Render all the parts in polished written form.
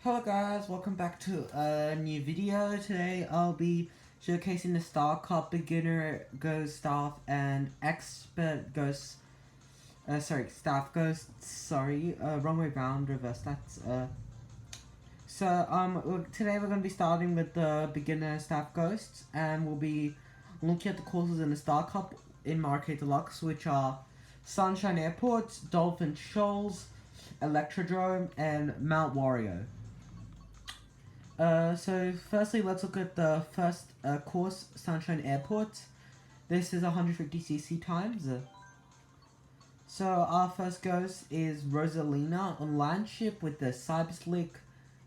Hello guys, welcome back to a new video. Today I'll be showcasing the Star Cup Beginner Ghost Staff and Expert Ghost, Staff Ghost, wrong way round, reverse, today we're going to be starting with the Beginner Staff Ghosts, and we'll be looking at the courses in the Star Cup in Mario Kart Deluxe, which are Sunshine Airport, Dolphin Shoals, Electrodrome, and Mount Wario. So firstly, let's look at the first course, Sunshine Airport. This is 150cc times. So our first ghost is Rosalina on land ship with the Cyber Slick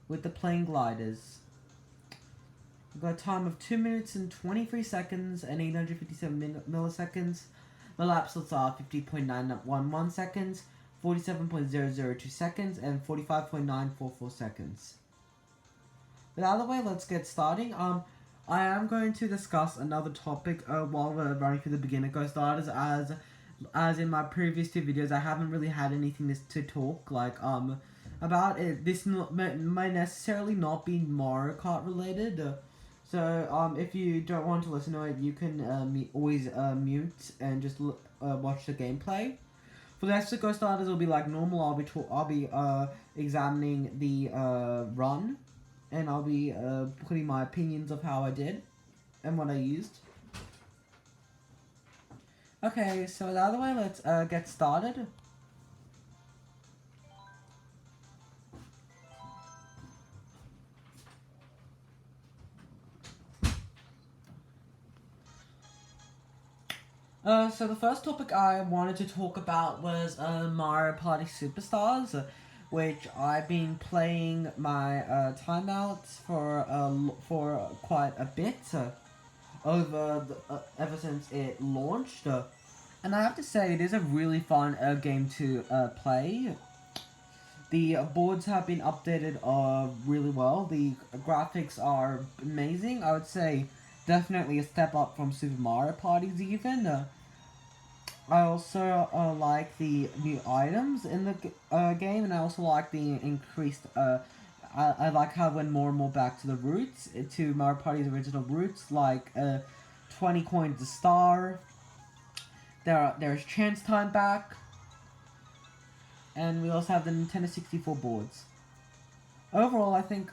with the plane gliders. We've got a time of 2 minutes and 23 seconds and 857 milliseconds. The lap slots are 50.911 seconds, 47.002 seconds, and 45.944 seconds. But either way, let's get starting. I am going to discuss another topic while we're running through the beginner ghost starters, as in my previous two videos, I haven't really had anything to talk about it. This may necessarily not be Mario Kart related. So if you don't want to listen to it, you can always mute and just watch the gameplay. For the next two ghost starters, it'll be like normal. I'll be examining the run. And I'll be putting my opinions of how I did and what I used. Okay, so the other way, let's get started. So the first topic I wanted to talk about was Mario Party Superstars, which I've been playing my timeouts for quite a bit ever since it launched, and I have to say it is a really fun game to play. The boards have been updated really well. The graphics are amazing. I would say definitely a step up from Super Mario Parties even. I also like the new items in the game, and I also like the increased. I like how it went more and more back to the roots, to Mario Party's original roots, like 20 coins a star. There's chance time back, and we also have the Nintendo 64 boards. Overall, I think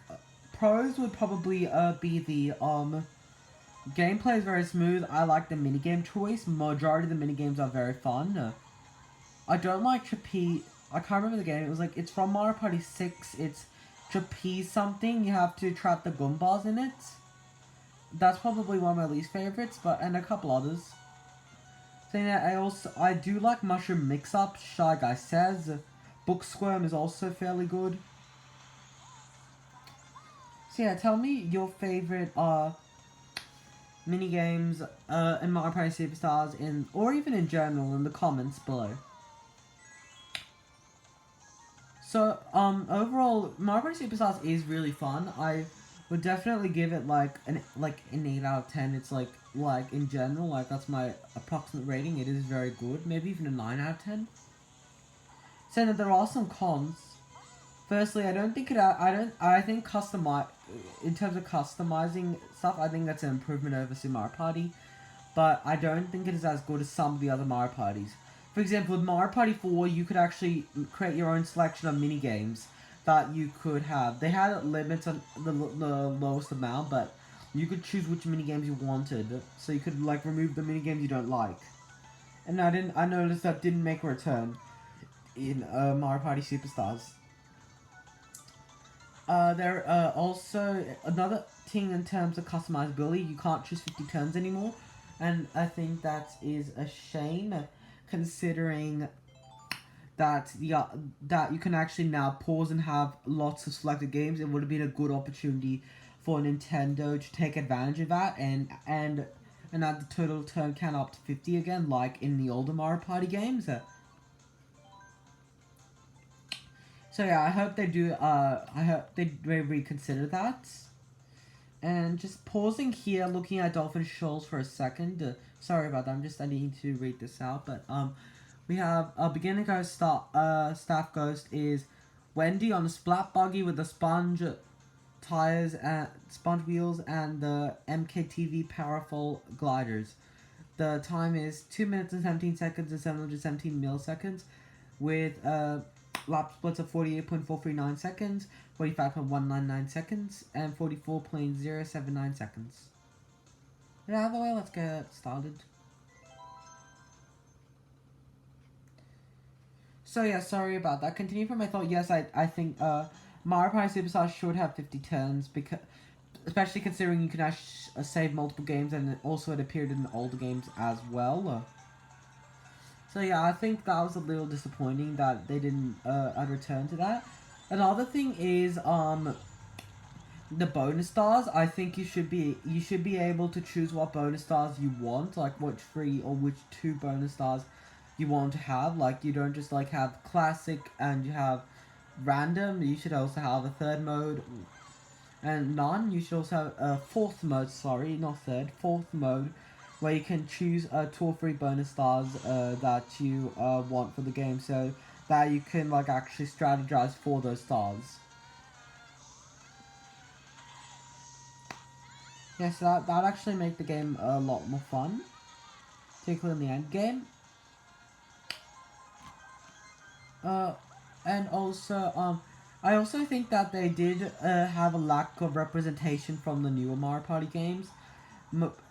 pros would probably be the gameplay is very smooth. I like the minigame choice. Majority of the minigames are very fun. I don't like Trapeze. I can't remember the game. It's from Mario Party 6. It's Trapeze something. You have to trap the Goombas in it. That's probably one of my least favorites, and a couple others. So yeah, I do like Mushroom Mix-Up. Shy Guy Says. Book Squirm is also fairly good. So yeah, tell me your favorite minigames in Mario Party Superstars or even in general in the comments below. So overall, Mario Party Superstars is really fun. I would definitely give it like an 8 out of 10. It's like in general, that's my approximate rating. It is very good, maybe even a 9 out of 10. So that there are some cons. Firstly, I think in terms of customizing stuff, I think that's an improvement over Super Mario Party, but I don't think it is as good as some of the other Mario Parties. For example, with Mario Party 4, you could actually create your own selection of minigames that you could have. They had limits on the lowest amount, but you could choose which minigames you wanted, so you could remove the minigames you don't like. And I noticed that didn't make a return in Mario Party Superstars. There also another thing in terms of customizability. You can't choose 50 turns anymore, and I think that is a shame, considering that that you can actually now pause and have lots of selected games. It would have been a good opportunity for Nintendo to take advantage of that and add the total turn count up to 50 again, like in the older Mario Party games. So yeah, I hope they do. I hope they reconsider that. And just pausing here, looking at Dolphin Shoals for a second. Sorry about that. I need to read this out. But we have a beginner ghost staff ghost is Wendy on a splat buggy with the sponge tires and sponge wheels and the MKTV powerful gliders. The time is 2 minutes and 17 seconds and 717 milliseconds with lap splits of 48.439 seconds, 45.199 seconds, and 44.079 seconds. Get out of the way, let's get started. So yeah, sorry about that. Continuing from my thought, yes, I think Mario Party Superstars should have 50 turns, because especially considering you can actually save multiple games, and also it appeared in older games as well. So yeah, I think that was a little disappointing that they didn't return to that. Another thing is the bonus stars. I think you should be able to choose what bonus stars you want, like which 3 or which 2 bonus stars you want to have. Like, you don't just like have classic and you have random. You should also have a third mode and none. You should also have a fourth mode, sorry, not third, fourth mode, where you can choose 2 or 3 bonus stars that you want for the game, so that you can like actually strategize for those stars. Yeah, so that actually make the game a lot more fun, particularly in the end game. And also, I also think that they did have a lack of representation from the newer Mario Party games,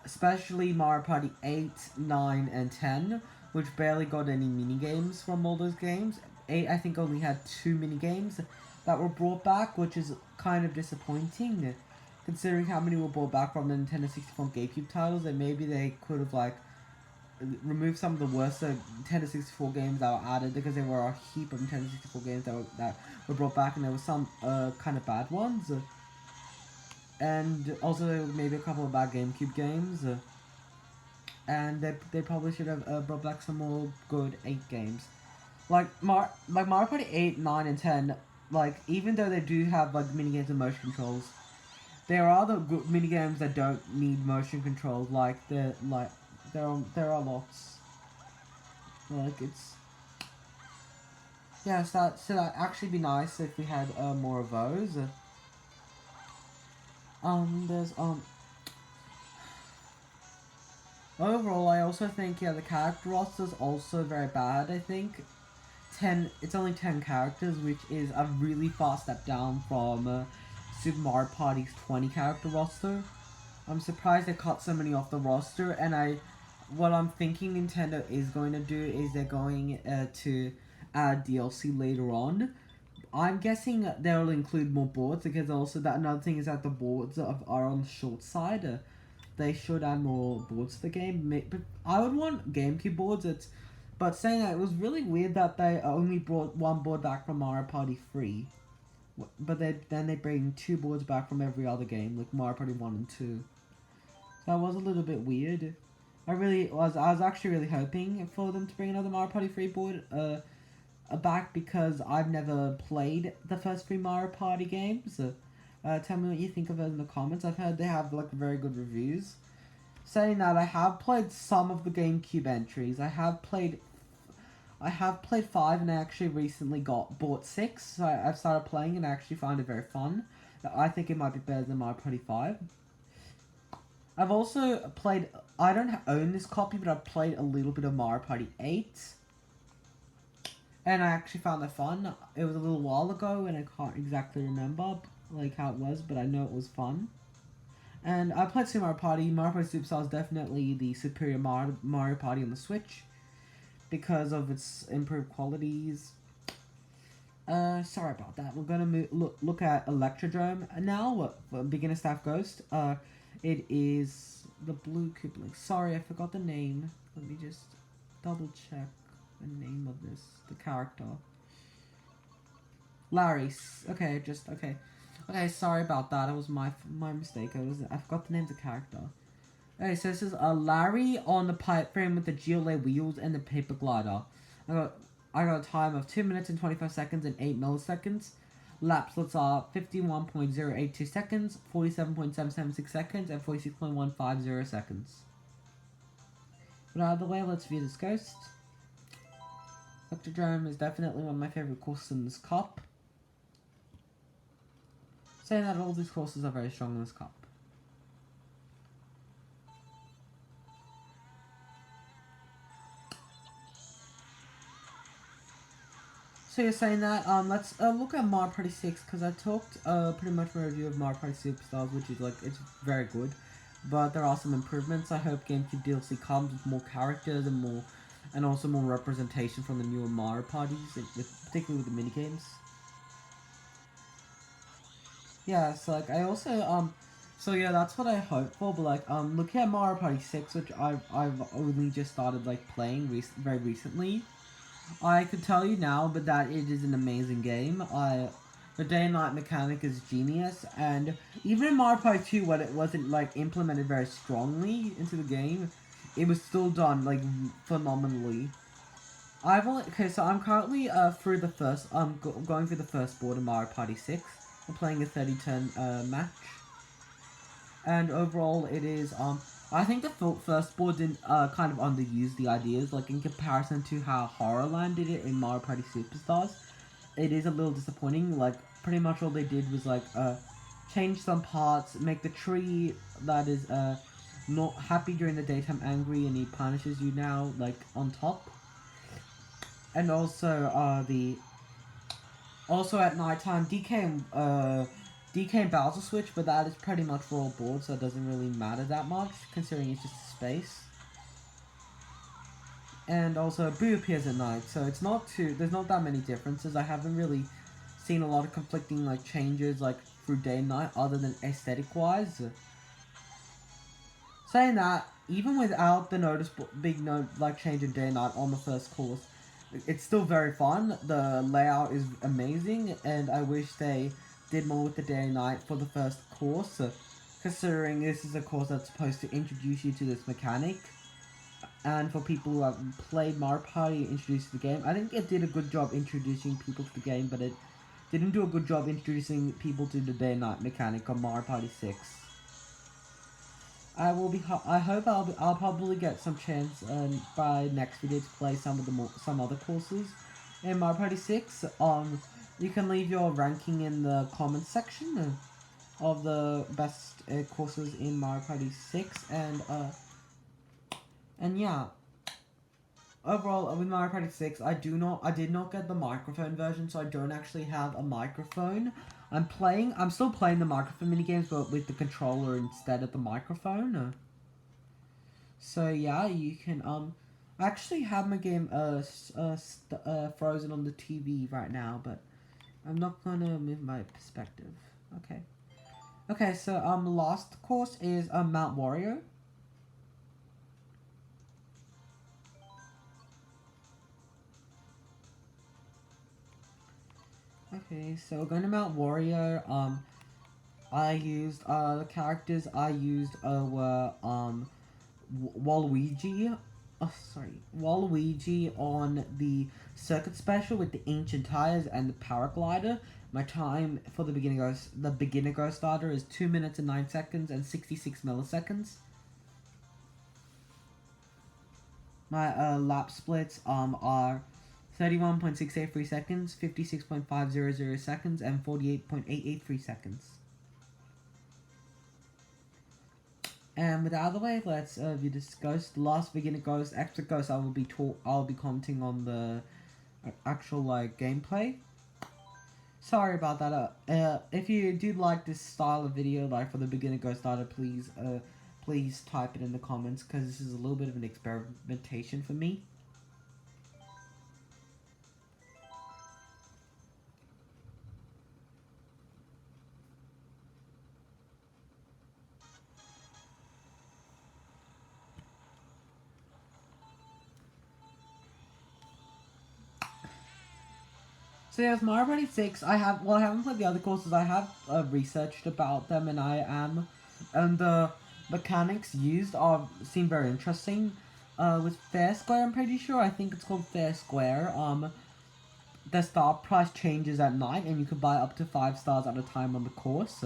especially Mario Party 8, 9, and 10, which barely got any minigames from all those games. 8, I think, only had 2 minigames that were brought back, which is kind of disappointing, considering how many were brought back from the Nintendo 64 GameCube titles, and maybe they could have, like, remove some of the worst Nintendo 64 games that were added, because there were a heap of Nintendo 64 games that were brought back, and there were some kind of bad ones. And also maybe a couple of bad GameCube games. And they probably should have brought back some more good 8 games. Like Mario Party 8, 9, and 10, like, even though they do have like minigames and motion controls, there are other good minigames that don't need motion controls, there are lots. Like, it's... Yeah, so that'd actually be nice if we had more of those. There's, overall, I also think, yeah, the character roster's also very bad, I think. It's only 10 characters, which is a really far step down from Super Mario Party's 20 character roster. I'm surprised they cut so many off the roster, and what I'm thinking Nintendo is going to do is they're going to add DLC later on. I'm guessing they'll include more boards, because also another thing is that the boards are on the short side. They should add more boards to the game. But I would want GameCube boards. But saying that, it was really weird that they only brought 1 board back from Mario Party 3. But then they bring 2 boards back from every other game, like Mario Party 1 and 2. That was a little bit weird. I was actually really hoping for them to bring another Mario Party 3 board back, because I've never played the first 3 Mario Party games. Tell me what you think of it in the comments. I've heard they have like very good reviews. Saying that, I have played some of the GameCube entries. I have played 5, and I actually recently bought 6. So I've started playing and I actually find it very fun. I think it might be better than Mario Party 5. I've also played, I don't own this copy, but I've played a little bit of Mario Party 8. And I actually found that fun. It was a little while ago and I can't exactly remember like how it was, but I know it was fun. And I played Super Mario Party. Mario Party Superstars is definitely the superior Mario Party on the Switch, because of its improved qualities. Sorry about that. We're gonna look at Electrodrome now. Beginner Staff Ghost. It is the blue Koopa. Sorry, I forgot the name. Let me just double check the name of the character. Larry. Okay, Okay, sorry about that. It was my mistake. I forgot the name of the character. Okay, so this is Larry on the pipe frame with the Giolet wheels and the paper glider. I got a time of 2 minutes and 25 seconds and 8 milliseconds. Lap splits are 51.082 seconds, 47.776 seconds, and 46.150 seconds. But out of the way, let's view this ghost. Electrodrome is definitely one of my favorite courses in this cup. saying that all these courses are very strong in this cup. So you're saying that, let's look at Mario Party 6, because I talked pretty much my review of Mario Party Superstars, which is like, it's very good, but there are some improvements. I hope GameCube DLC comes with more characters and also more representation from the newer Mario parties, particularly with the minigames. Yeah, so like, I also, so yeah, that's what I hope for, but like, looking at Mario Party 6, which I've only just started like playing very recently, I can tell you now, but that it is an amazing game. The day and night mechanic is genius, and even in Mario Party 2, when it wasn't like implemented very strongly into the game, it was still done like phenomenally. So I'm currently through the first going through the first board in Mario Party 6. I'm playing a 30-turn match, and overall it is I think the first board didn't kind of underuse the ideas, like in comparison to how Horrorland did it in Mario Party Superstars. It is a little disappointing. Like, pretty much all they did was like change some parts, make the tree that is not happy during the daytime angry, and he punishes you now like on top. And also also at nighttime DK and Bowser switch, but that is pretty much for all boards, so it doesn't really matter that much, considering it's just a space. And also, Boo appears at night, so there's not that many differences. I haven't really seen a lot of conflicting, like, changes, like, through day and night, other than aesthetic-wise. Saying that, even without the noticeable, change in day and night on the first course, it's still very fun. The layout is amazing, and I wish they did more with the day and night for the first course, considering this is a course that's supposed to introduce you to this mechanic, and for people who have played Mario Party introduced to the game. I think it did a good job introducing people to the game, but it didn't do a good job introducing people to the day and night mechanic on Mario Party 6. I hope I'll probably get some chance by next video to play some other courses in Mario Party 6. You can leave your ranking in the comments section of the best courses in Mario Party 6, and yeah. Overall, with Mario Party 6, I did not get the microphone version, so I don't actually have a microphone. I'm still playing the microphone minigames, but with the controller instead of the microphone. So yeah, you can, I actually have my game, frozen on the TV right now, but I'm not gonna move my perspective. Okay. Okay, so, last course is, Mount Wario. Okay, so going to Mount Wario, I used, the characters I used, were, Waluigi, Waluigi on the circuit special with the ancient tires and the paraglider. My time for the beginner go starter is 2 minutes and 9 seconds and 66 milliseconds. My, lap splits, are 31.683 seconds, 56.500 seconds, and 48.883 seconds. And with that out of the way, let's view this ghost. The last beginner ghost, extra ghost, I'll be commenting on the actual like gameplay. Sorry about that. If you do like this style of video, like for the beginner ghost starter, please type it in the comments, because this is a little bit of an experimentation for me. So yes, Mario Party 6, I haven't played the other courses, I have researched about them, and and the mechanics used seem very interesting. With Fair Square, I'm pretty sure, I think it's called Fair Square, the start price changes at night, and you can buy up to 5 stars at a time on the course.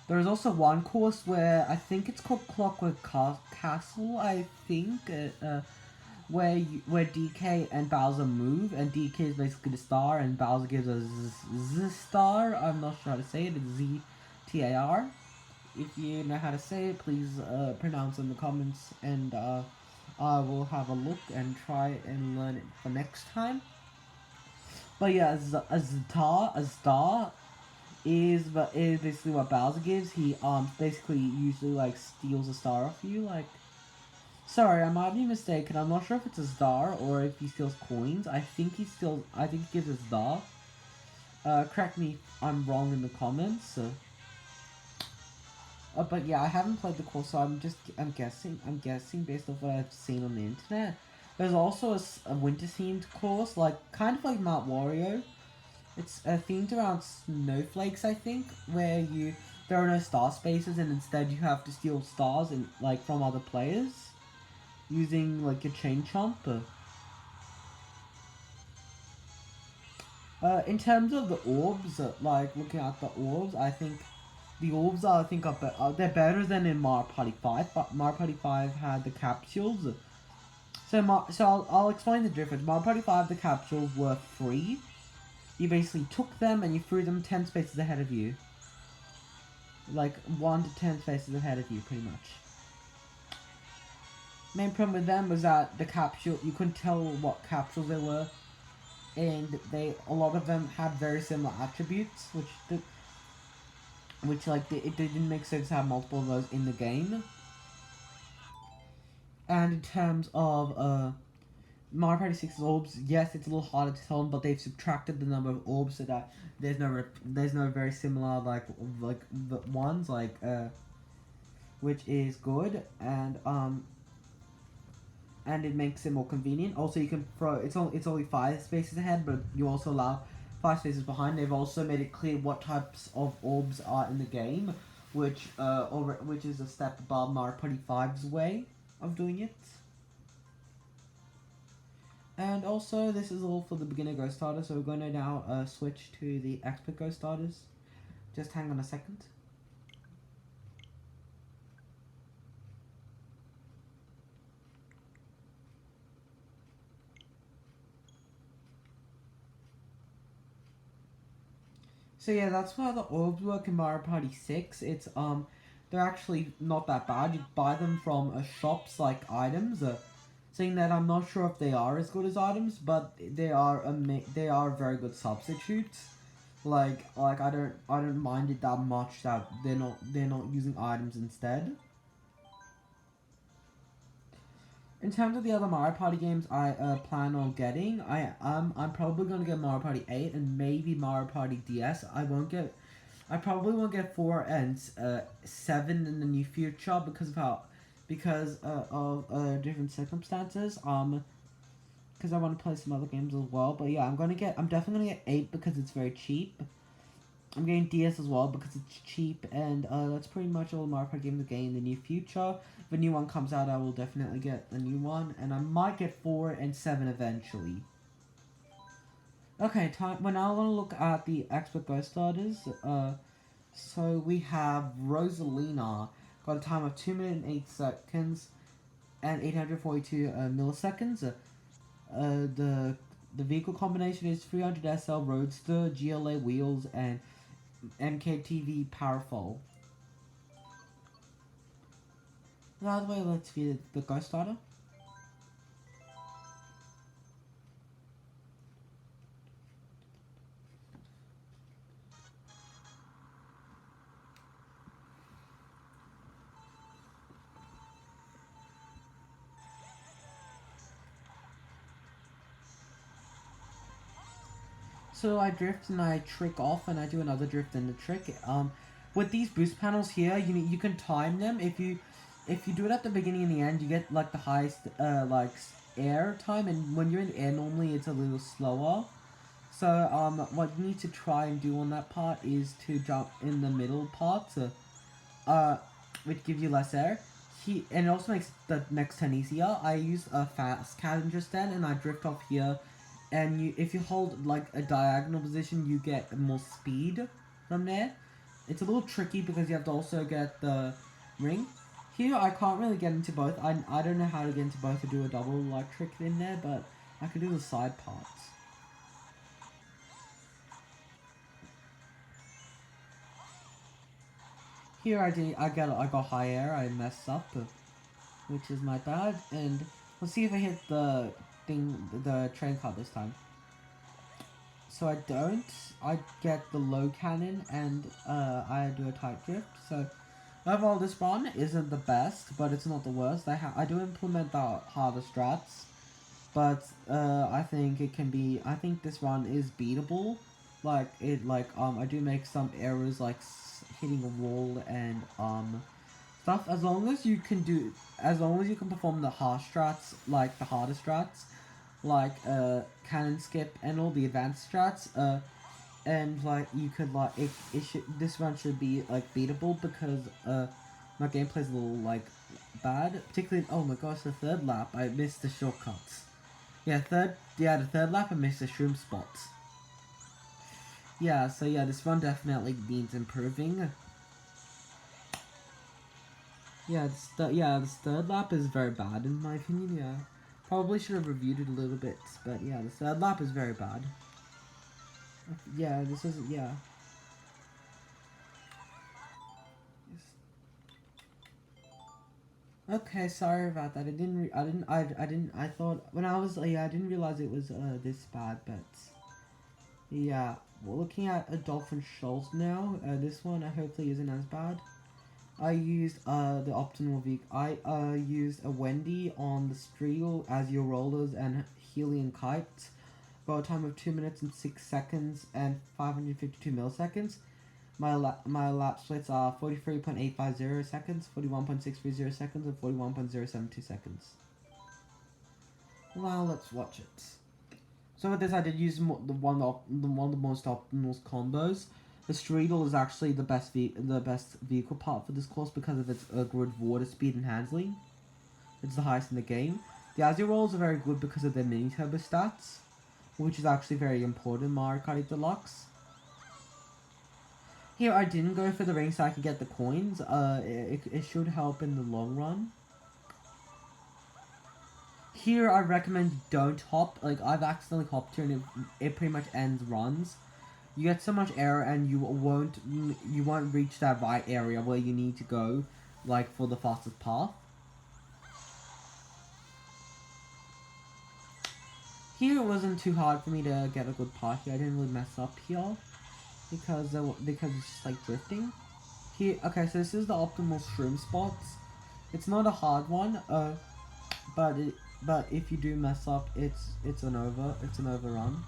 There is also one course where, I think it's called Clockwork Castle, I think, where DK and Bowser move, and DK is basically the star, and Bowser gives a Z star. I'm not sure how to say it. It's Tar. If you know how to say it, please pronounce in the comments, and I will have a look and try and learn it for next time. But yeah, a star is basically what Bowser gives. He basically usually like steals a star off you. Like, sorry, I might be mistaken. I'm not sure if it's a star or if he steals coins. I think he gives a star. Correct me if I'm wrong in the comments. But yeah, I haven't played the course, so I'm guessing based off what I've seen on the internet. There's also a winter themed course, like kind of like Mount Wario. It's themed around snowflakes, I think, where there are no star spaces, and instead you have to steal stars from other players using like a chain chomp. In terms of the orbs, like looking at the orbs, I think the orbs they're better than in Mario Party 5. But Mario Party 5 had the capsules. So I'll explain the difference. Mario Party 5, the capsules were free. You basically took them and you threw them 10 spaces ahead of you. Like 1 to 10 spaces ahead of you, pretty much. Main problem with them was that the capsule, you couldn't tell what capsules they were. And a lot of them had very similar attributes, it didn't make sense to have multiple of those in the game. And in terms of Mario Party 6's orbs, yes, it's a little harder to tell them, but they've subtracted the number of orbs so that there's no very similar like the ones which is good, and it makes it more convenient. Also, you can throw it's only 5 spaces ahead, but you also allow 5 spaces behind. They've also made it clear what types of orbs are in the game, which is a step above Mario Party 5's way of doing it. And also, this is all for the beginner Ghost Starter, so we're going to now switch to the expert Ghost Starters. Just hang on a second. So yeah, that's how the orbs work in Mario Party 6. It's they're actually not that bad. You buy them from shops like items. Saying that, I'm not sure if they are as good as items, but they are very good substitutes. Like I don't mind it that much that they're not using items instead. In terms of the other Mario Party games I plan on getting, I'm probably gonna get Mario Party 8 and maybe Mario Party DS. I probably won't get 4 and 7 in the near future because of different circumstances. Because I want to play some other games as well. But yeah, I'm definitely gonna get 8 because it's very cheap. I'm getting DS as well because it's cheap, and that's pretty much all Mario Kart games are getting in the near future. If a new one comes out, I will definitely get a new one, and I might get 4 and 7 eventually. Okay, we're now going to look at the expert Ghost Starters. So we have Rosalina, got a time of 2 minutes and 8 seconds, and 842 milliseconds. The vehicle combination is 300 SL Roadster, GLA wheels, and MKTV Powerful. By the way, let's view the Ghost Starter. So I drift and I trick off, and I do another drift and a trick. With these boost panels here, you can time them. If you do it at the beginning and the end, you get like the highest air time, and when you're in the air, normally it's a little slower. So what you need to try and do on that part is to jump in the middle part, which gives you less air. And it also makes the next turn easier. I use a fast scavenger stand, and I drift off here. And if you hold like a diagonal position, you get more speed from there. It's a little tricky because you have to also get the ring. Here, I can't really get into both. I don't know how to get into both to do a double like trick in there, but I can do the side parts. Here I got high air. I messed up, which is my bad. And let's see if I hit the train car this time. So I don't. I get the low cannon and I do a tight drift. So overall, this run isn't the best, but it's not the worst. I do implement the harder strats, but I think it can be. I think this run is beatable. I do make some errors like hitting a wall and stuff. As long as you can perform the hard strats, like the harder strats, like cannon skip and all the advanced strats, and like you could like this run should be like beatable because my gameplay's a little like bad, particularly. Oh my gosh, the third lap I missed the shortcuts. The third lap I missed the shroom spots. Yeah, so yeah, this run definitely needs improving. Yeah, this third lap is very bad in my opinion. Yeah, probably should have reviewed it a little bit, but yeah, the third lap is very bad. Yeah, this is yeah. Okay, sorry about that. I thought when I was I didn't realize it was this bad, but yeah. We're looking at a Dolphin Shoals now. This one hopefully isn't as bad. I used the optimal vehicle. I used a Wendy on the Streel, as your rollers, and Helium Kites. Got a time of 2 minutes and 6 seconds and 552 milliseconds. My lap splits are 43.850 seconds, 41.630 seconds, and 41.072 seconds. Well, let's watch it. So with this, I did use one of the most optimal combos. The Streetle is actually the best vehicle part for this course because of its good water speed and handling. It's the highest in the game. The Azure Rolls are very good because of their mini turbo stats, which is actually very important in Mario Kart Deluxe. Here, I didn't go for the ring so I could get the coins. It should help in the long run. Here, I recommend you don't hop. Like, I've accidentally hopped here and it pretty much ends runs. You get so much error and you won't reach that right area where you need to go, like, for the fastest path. Here, it wasn't too hard for me to get a good path here. I didn't really mess up here. Because it's just like drifting. Here, okay, so this is the optimal shroom spots. It's not a hard one, but if you do mess up, it's an overrun.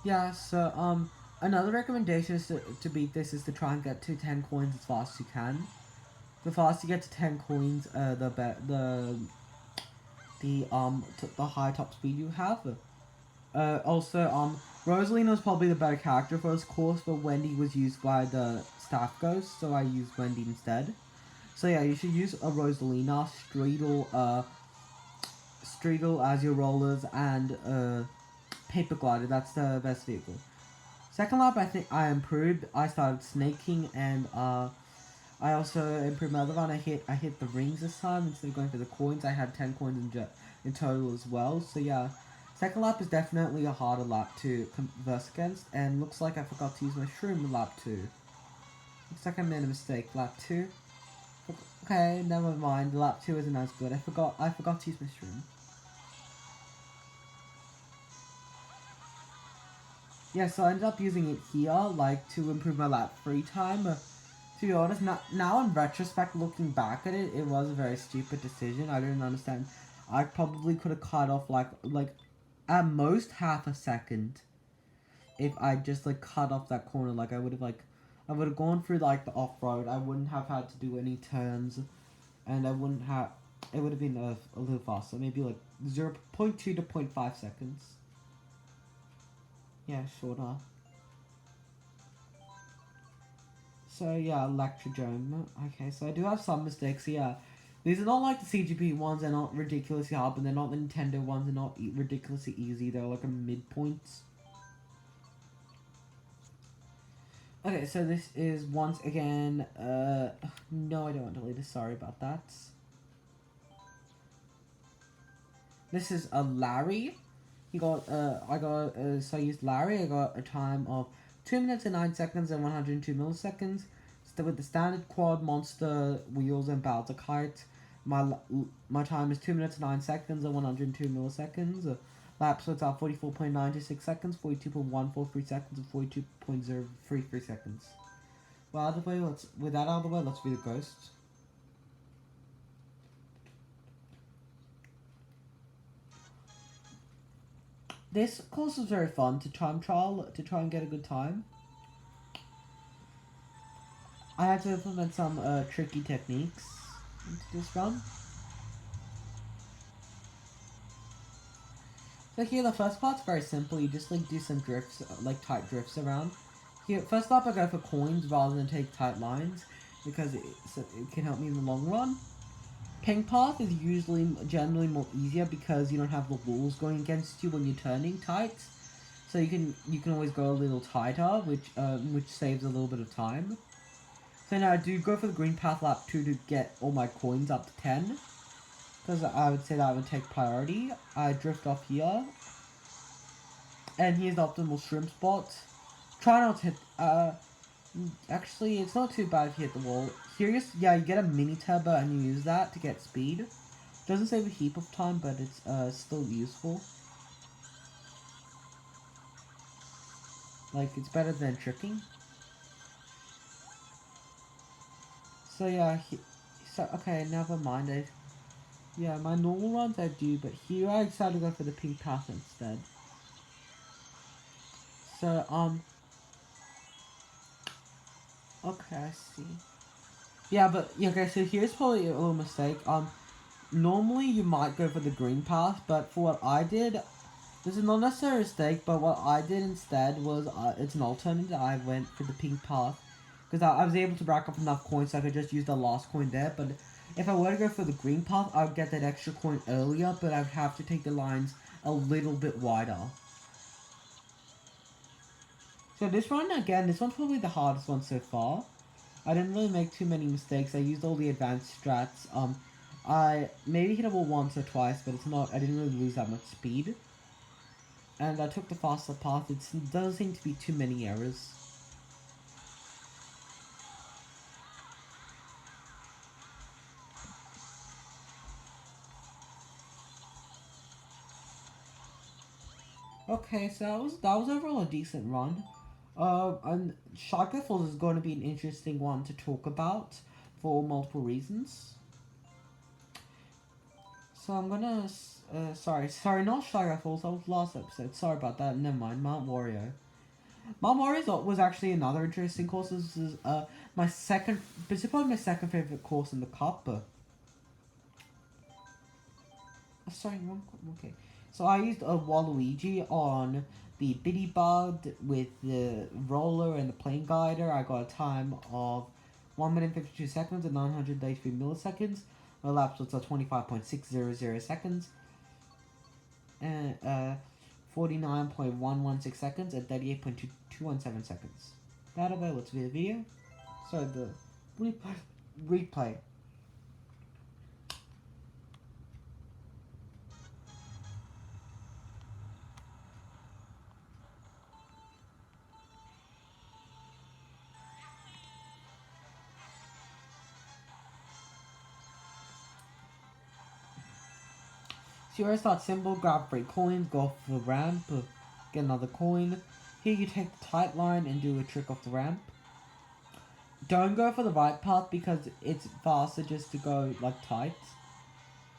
Yeah, so another recommendation is to beat this is to try and get to 10 coins as fast as you can. The faster you get to 10 coins, the high top speed you have. Also, Rosalina was probably the better character for this course, but Wendy was used by the staff ghost, so I used Wendy instead. So yeah, you should use a Rosalina, Streetle as your rollers, and Paper Glider. That's the best vehicle. Second lap, I think I improved. I started snaking, and I also improved my other run. I hit the rings this time instead of going for the coins. I had 10 coins in total as well. So yeah, second lap is definitely a harder lap to converse against. And looks like I forgot to use my shroom in lap 2. Looks like I made a mistake. Lap 2. Okay, never mind. Lap 2 isn't as good. I forgot to use my shroom. Yeah, so I ended up using it here, like, to improve my lap 3 time. To be honest, now in retrospect, looking back at it, it was a very stupid decision. I didn't understand. I probably could have cut off like at most half a second if I just like cut off that corner. Like I would have gone through like the off road. I wouldn't have had to do any turns, and I wouldn't have. It would have been a little faster, maybe like 0.2 to 0.5 seconds. Yeah, shorter. So yeah, Electrodrome. Okay, so I do have some mistakes here. These are not like the CGP ones, they're not ridiculously hard, but they're not the Nintendo ones, they're not ridiculously easy, they're like a midpoint. Okay, so this is once again, no I don't want to delete this, sorry about that. This is a Larry. He got so I used Larry. I got a time of 2 minutes and 9 seconds and 102 milliseconds. So with the standard quad, monster, wheels, and Bowser kite, my time is 2 minutes 9 seconds and 102 milliseconds. Lap splits out 44.96 seconds, 42.143 seconds, and 42.033 seconds. Well, out of the way, with that out of the way, let's do the ghosts. This course was very fun to time trial, to try and get a good time. I had to implement some tricky techniques into this run. So here, the first part's very simple. You just like do some drifts, like tight drifts around. Here, first up, I go for coins rather than take tight lines because it can help me in the long run. Pink path is generally more easier because you don't have the walls going against you when you're turning tight. So you can always go a little tighter, which saves a little bit of time. So now I do go for the green path lap 2 to get all my coins up to 10. Because I would say that would take priority. I drift off here. And here's the optimal shrimp spot. Try not to hit, actually, it's not too bad if you hit the wall. Here, you get a mini turbo and you use that to get speed. Doesn't save a heap of time, but it's still useful. Like, it's better than tricking. So yeah, okay, never mind. Yeah, my normal runs I do, but here I decided to go for the pink path instead. So, okay, I see. Yeah, but, yeah, okay, so here's probably a little mistake. Normally you might go for the green path, but for what I did, this is not necessarily a mistake, but what I did instead was, it's an alternative. I went for the pink path, because I was able to rack up enough coins so I could just use the last coin there, but if I were to go for the green path, I would get that extra coin earlier, but I would have to take the lines a little bit wider. So this one, again, this one's probably the hardest one so far. I didn't really make too many mistakes. I used all the advanced strats. I maybe hit a wall once or twice, but I didn't really lose that much speed. And I took the faster path. It doesn't seem to be too many errors. Okay, so that was overall a decent run. And Shotgun Falls is going to be an interesting one to talk about for multiple reasons. So I'm gonna, sorry, not Shotgun Falls, that was last episode, sorry about that, never mind, Mount Wario. Mount Wario was actually another interesting course. This is, it's probably my second favorite course in the cup, but... sorry, okay. So I used a Waluigi on the Bitty Bug with the roller and the plane guider. I got a time of 1 minute 52 seconds and 983 milliseconds. My lap splits are 25.600 seconds. And 49.116 seconds and 38.217 seconds. That away, let's do the video. So the replay. So you always start simple, grab 3 coins, go off the ramp, get another coin. Here you take the tight line and do a trick off the ramp. Don't go for the right path because it's faster just to go like tight.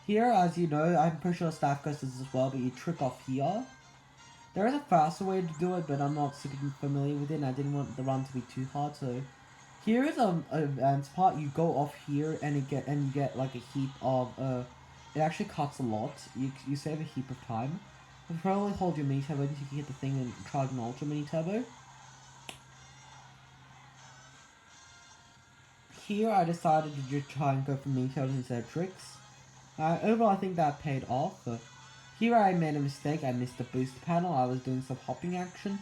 Here, as you know, I'm pretty sure Staff Coast does as well, but you trick off here. There is a faster way to do it, but I'm not super familiar with it and I didn't want the run to be too hard, so... Here is an advanced part. You go off here and you get like a heap of it actually cuts a lot. You save a heap of time. You probably hold your mini turbo until you can hit the thing and charge an ultra mini turbo. Here I decided to just try and go for mini turbos instead of tricks. Overall I think that paid off. Here I made a mistake. I missed the boost panel. I was doing some hopping action.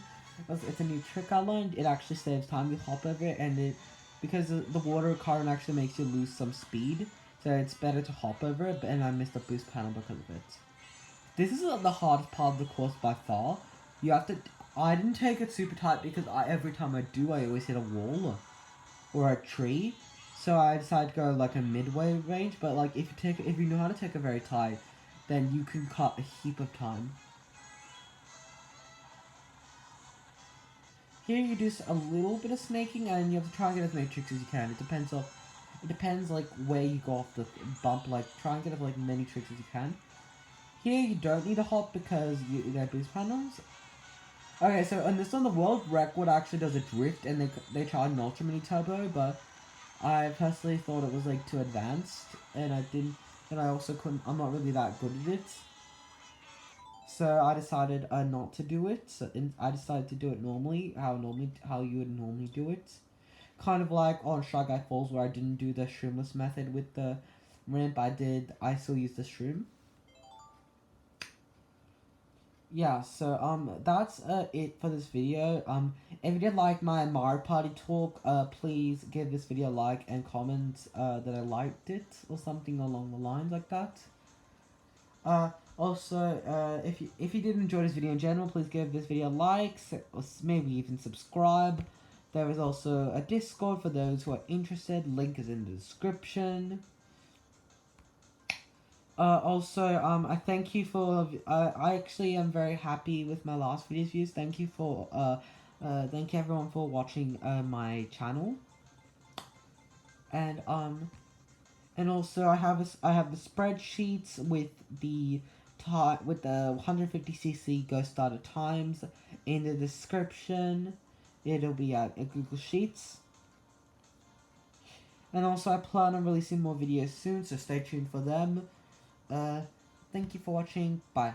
It's a new trick I learned. It actually saves time. You hop over it, and because the water current actually makes you lose some speed, so it's better to hop over it. And I missed the boost panel because of it. This is the hardest part of the course by far. You have to. I didn't take it super tight because every time I do, I always hit a wall or a tree. So I decided to go like a midway range. But like if you know how to take it very tight, then you can cut a heap of time. Here you do a little bit of snaking, and you have to try and get as many tricks as you can. It depends like where you go off the bump. Like try and get as like many tricks as you can. Here you don't need a hop because they're boost panels. Okay, so on this one, the world record actually does a drift, and they tried an ultra mini turbo, but I personally thought it was like too advanced, and I didn't. And I also couldn't. I'm not really that good at it. So I decided not to do it. So I decided to do it normally, how you would normally do it. Kind of like on Shy Guy Falls, where I didn't do the shroomless method with the ramp. I still used the shroom. Yeah, so that's it for this video. If you did like my Mario Party talk, please give this video a like and comment that I liked it or something along the lines like that. Also, if you did enjoy this video in general, please give this video a like, or maybe even subscribe. There is also a Discord for those who are interested. Link is in the description. I thank you for. I actually am very happy with my last video's views. Thank you for. Thank you everyone for watching my channel. And also I have the spreadsheets with the 150cc Ghost Starter times in the description. It'll be at Google Sheets. And also I plan on releasing more videos soon, so stay tuned for them. Thank you for watching. Bye.